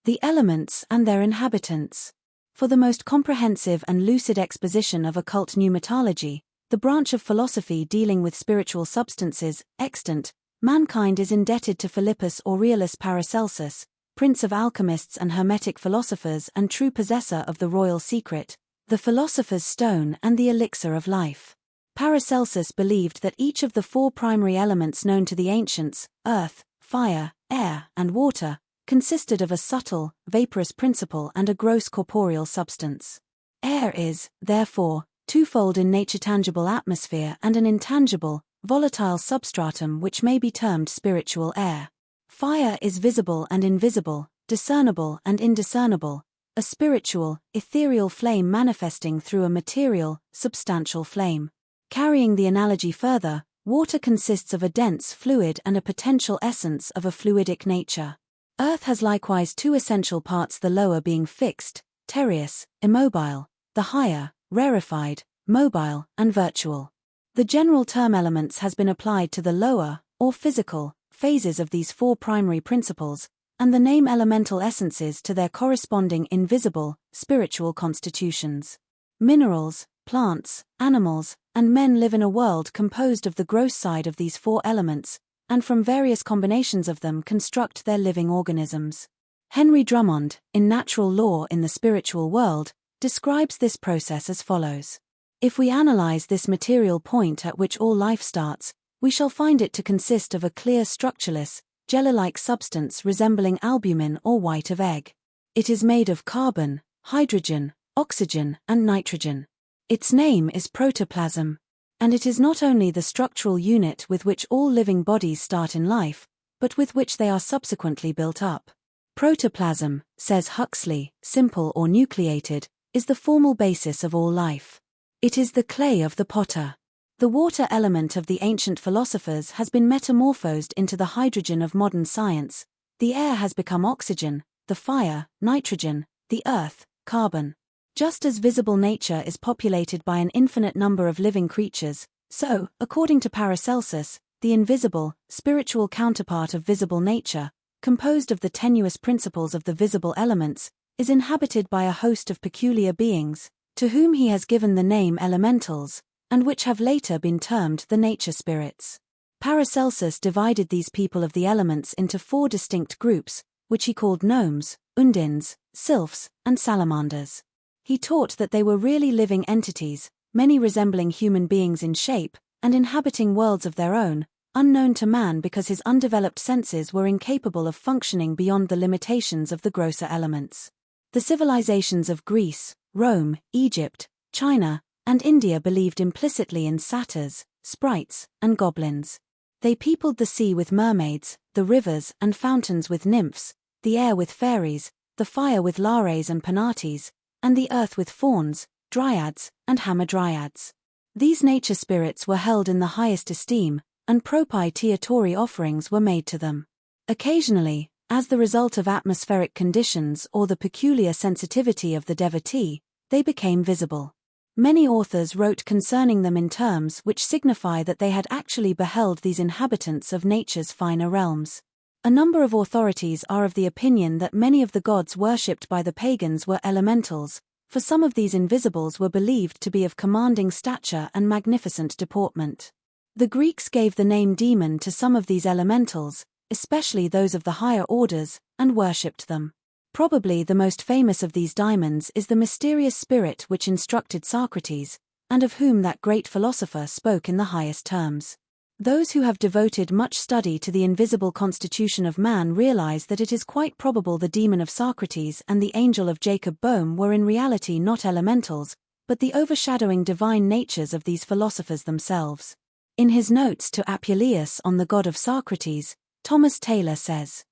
The Elements and Their Inhabitants. For the most comprehensive and lucid exposition of occult pneumatology, the branch of philosophy dealing with spiritual substances, extant, mankind is indebted to Philippus Aurelius Paracelsus, prince of alchemists and hermetic philosophers and true possessor of the royal secret, the philosopher's stone and the elixir of life. Paracelsus believed that each of the four primary elements known to the ancients, earth, fire, air, and water, consisted of a subtle, vaporous principle and a gross corporeal substance. Air is, therefore, twofold in nature: tangible atmosphere and an intangible, volatile substratum which may be termed spiritual air. Fire is visible and invisible, discernible and indiscernible, a spiritual, ethereal flame manifesting through a material, substantial flame. Carrying the analogy further, water consists of a dense fluid and a potential essence of a fluidic nature. Earth has likewise two essential parts, the lower being fixed, terreous, immobile, the higher, rarefied, mobile, and virtual. The general term elements has been applied to the lower, or physical, phases of these four primary principles, and the name elemental essences to their corresponding invisible, spiritual constitutions. Minerals, plants, animals, and men live in a world composed of the gross side of these four elements, and from various combinations of them construct their living organisms. Henry Drummond, in Natural Law in the Spiritual World, describes this process as follows. If we analyze this material point at which all life starts, we shall find it to consist of a clear structureless, jelly-like substance resembling albumin or white of egg. It is made of carbon, hydrogen, oxygen, and nitrogen. Its name is protoplasm. And it is not only the structural unit with which all living bodies start in life, but with which they are subsequently built up. Protoplasm, says Huxley, simple or nucleated, is the formal basis of all life. It is the clay of the potter. The water element of the ancient philosophers has been metamorphosed into the hydrogen of modern science, the air has become oxygen, the fire, nitrogen, the earth, carbon. Just as visible nature is populated by an infinite number of living creatures, so, according to Paracelsus, the invisible, spiritual counterpart of visible nature, composed of the tenuous principles of the visible elements, is inhabited by a host of peculiar beings, to whom he has given the name elementals, and which have later been termed the nature spirits. Paracelsus divided these people of the elements into four distinct groups, which he called gnomes, undines, sylphs, and salamanders. He taught that they were really living entities, many resembling human beings in shape, and inhabiting worlds of their own, unknown to man because his undeveloped senses were incapable of functioning beyond the limitations of the grosser elements. The civilizations of Greece, Rome, Egypt, China, and India believed implicitly in satyrs, sprites, and goblins. They peopled the sea with mermaids, the rivers and fountains with nymphs, the air with fairies, the fire with lares and penates, and the earth with fauns, dryads, and hamadryads. These nature spirits were held in the highest esteem, and propitiatory offerings were made to them. Occasionally, as the result of atmospheric conditions or the peculiar sensitivity of the devotee, they became visible. Many authors wrote concerning them in terms which signify that they had actually beheld these inhabitants of nature's finer realms. A number of authorities are of the opinion that many of the gods worshipped by the pagans were elementals, for some of these invisibles were believed to be of commanding stature and magnificent deportment. The Greeks gave the name demon to some of these elementals, especially those of the higher orders, and worshipped them. Probably the most famous of these daimons is the mysterious spirit which instructed Socrates, and of whom that great philosopher spoke in the highest terms. Those who have devoted much study to the invisible constitution of man realize that it is quite probable the demon of Socrates and the angel of Jacob Boehme were in reality not elementals, but the overshadowing divine natures of these philosophers themselves. In his notes to Apuleius on the god of Socrates, Thomas Taylor says,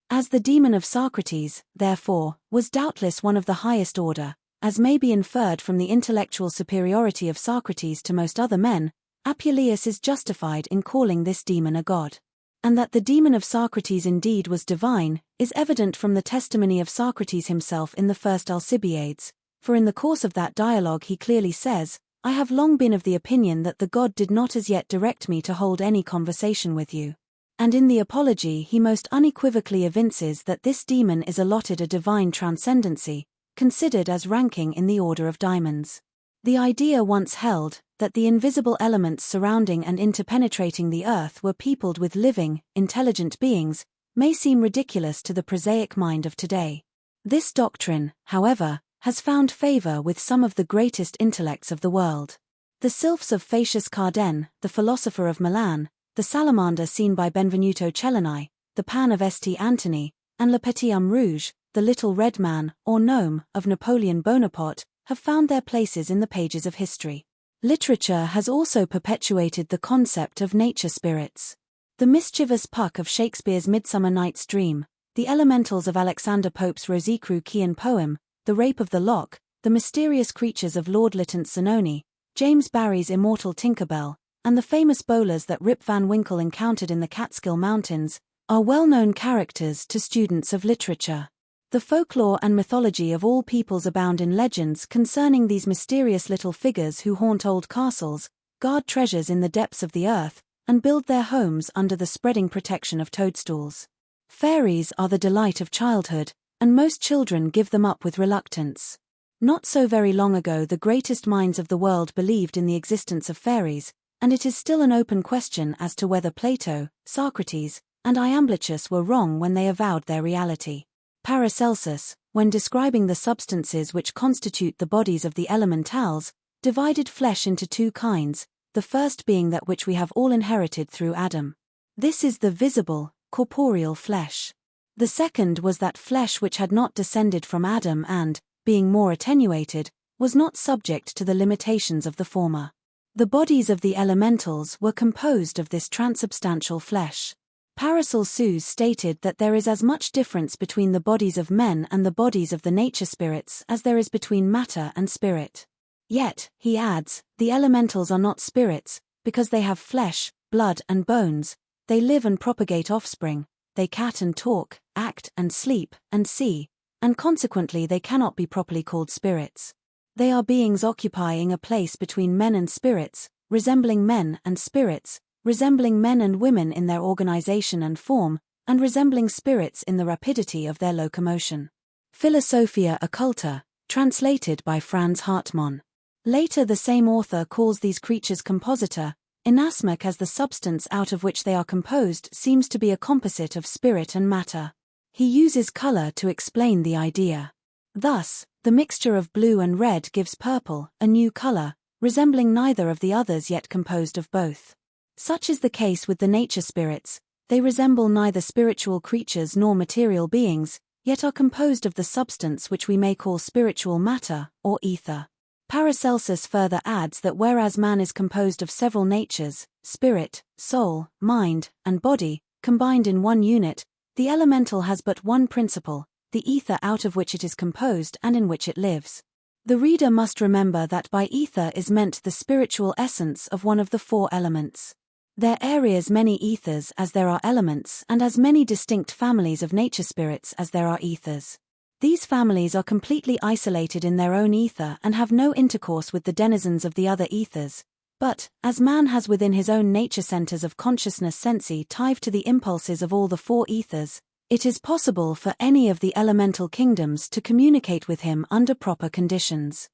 "As the demon of Socrates, therefore, was doubtless one of the highest order, as may be inferred from the intellectual superiority of Socrates to most other men, Apuleius is justified in calling this demon a god. And that the demon of Socrates indeed was divine, is evident from the testimony of Socrates himself in the first Alcibiades, for in the course of that dialogue he clearly says, 'I have long been of the opinion that the god did not as yet direct me to hold any conversation with you. And in the Apology he most unequivocally evinces that this demon is allotted a divine transcendency, considered as ranking in the order of diamonds. The idea once held, that the invisible elements surrounding and interpenetrating the earth were peopled with living, intelligent beings, may seem ridiculous to the prosaic mind of today. This doctrine, however, has found favor with some of the greatest intellects of the world. The sylphs of Facius Cardan, the philosopher of Milan, the salamander seen by Benvenuto Cellini, the Pan of St. Antony, and Le Petit Homme Rouge, the little red man, or gnome, of Napoleon Bonaparte, have found their places in the pages of history. Literature has also perpetuated the concept of nature spirits. The mischievous Puck of Shakespeare's Midsummer Night's Dream, the elementals of Alexander Pope's Rosicrucian poem, The Rape of the Lock, the mysterious creatures of Lord Lytton's Zanoni, James Barrie's immortal Tinkerbell, and the famous bowlers that Rip Van Winkle encountered in the Catskill Mountains, are well-known characters to students of literature. The folklore and mythology of all peoples abound in legends concerning these mysterious little figures who haunt old castles, guard treasures in the depths of the earth, and build their homes under the spreading protection of toadstools. Fairies are the delight of childhood, and most children give them up with reluctance. Not so very long ago the greatest minds of the world believed in the existence of fairies, and it is still an open question as to whether Plato, Socrates, and Iamblichus were wrong when they avowed their reality. Paracelsus, when describing the substances which constitute the bodies of the elementals, divided flesh into two kinds, the first being that which we have all inherited through Adam. This is the visible, corporeal flesh. The second was that flesh which had not descended from Adam and, being more attenuated, was not subject to the limitations of the former. The bodies of the elementals were composed of this transubstantial flesh. Paracelsus stated that there is as much difference between the bodies of men and the bodies of the nature spirits as there is between matter and spirit. Yet, he adds, the elementals are not spirits, because they have flesh, blood and bones, they live and propagate offspring, they cat and talk, act and sleep, and see, and consequently they cannot be properly called spirits. They are beings occupying a place between men and spirits, resembling men and spirits, resembling men and women in their organization and form, and resembling spirits in the rapidity of their locomotion. Philosophia Occulta, translated by Franz Hartmann. Later the same author calls these creatures composita, inasmuch as the substance out of which they are composed seems to be a composite of spirit and matter. He uses color to explain the idea. Thus, the mixture of blue and red gives purple, a new color, resembling neither of the others yet composed of both. Such is the case with the nature spirits, they resemble neither spiritual creatures nor material beings, yet are composed of the substance which we may call spiritual matter, or ether. Paracelsus further adds that whereas man is composed of several natures, spirit, soul, mind, and body, combined in one unit, the elemental has but one principle, the ether out of which it is composed and in which it lives. The reader must remember that by ether is meant the spiritual essence of one of the four elements. There are as many ethers as there are elements and as many distinct families of nature spirits as there are ethers. These families are completely isolated in their own ether and have no intercourse with the denizens of the other ethers, but, as man has within his own nature centers of consciousness sensi tied to the impulses of all the four ethers, it is possible for any of the elemental kingdoms to communicate with him under proper conditions.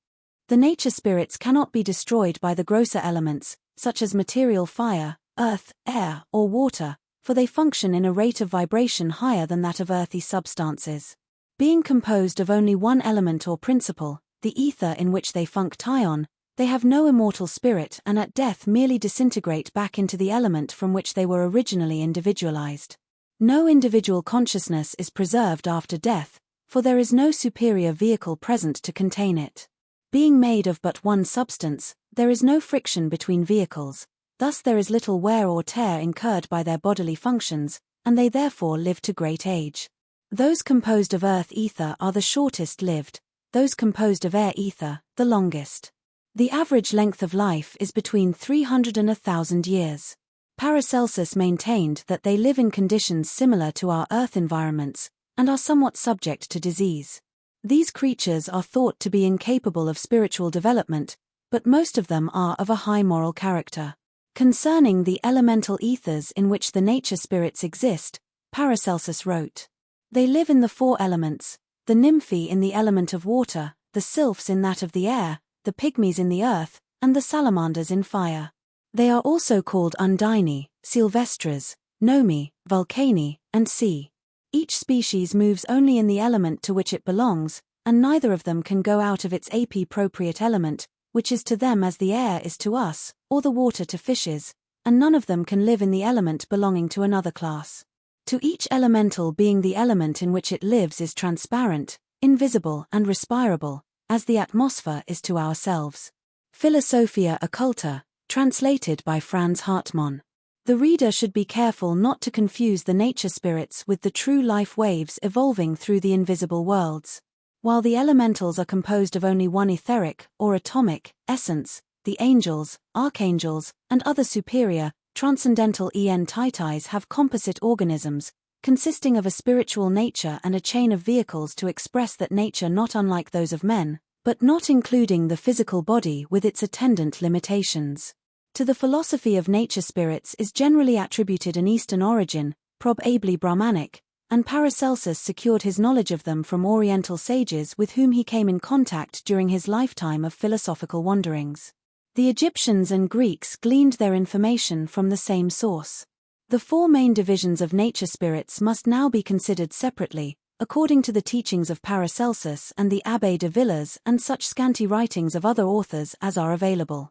The nature spirits cannot be destroyed by the grosser elements, such as material fire, earth, air, or water, for they function in a rate of vibration higher than that of earthy substances. Being composed of only one element or principle, the ether in which they function, they have no immortal spirit and at death merely disintegrate back into the element from which they were originally individualized. No individual consciousness is preserved after death, for there is no superior vehicle present to contain it. Being made of but one substance, there is no friction between vehicles, thus there is little wear or tear incurred by their bodily functions, and they therefore live to great age. Those composed of earth ether are the shortest lived, those composed of air ether, the longest. The average length of life is between 300 and 1,000 years. Paracelsus maintained that they live in conditions similar to our earth environments, and are somewhat subject to disease. These creatures are thought to be incapable of spiritual development, but most of them are of a high moral character. Concerning the elemental ethers in which the nature spirits exist, Paracelsus wrote, "They live in the four elements, the nymphae in the element of water, the sylphs in that of the air, the pygmies in the earth, and the salamanders in fire. They are also called undini, sylvestres, gnomi, vulcani, and sea. Each species moves only in the element to which it belongs, and neither of them can go out of its apipropriate element, which is to them as the air is to us, or the water to fishes, and none of them can live in the element belonging to another class. To each elemental being the element in which it lives is transparent, invisible and respirable, as the atmosphere is to ourselves." Philosophia Occulta, translated by Franz Hartmann. The reader should be careful not to confuse the nature spirits with the true life waves evolving through the invisible worlds. While the elementals are composed of only one etheric, or atomic, essence, the angels, archangels, and other superior, transcendental entities have composite organisms, consisting of a spiritual nature and a chain of vehicles to express that nature not unlike those of men, but not including the physical body with its attendant limitations. To the philosophy of nature spirits is generally attributed an Eastern origin, probably Brahmanic, and Paracelsus secured his knowledge of them from Oriental sages with whom he came in contact during his lifetime of philosophical wanderings. The Egyptians and Greeks gleaned their information from the same source. The four main divisions of nature spirits must now be considered separately, according to the teachings of Paracelsus and the Abbé de Villers and such scanty writings of other authors as are available.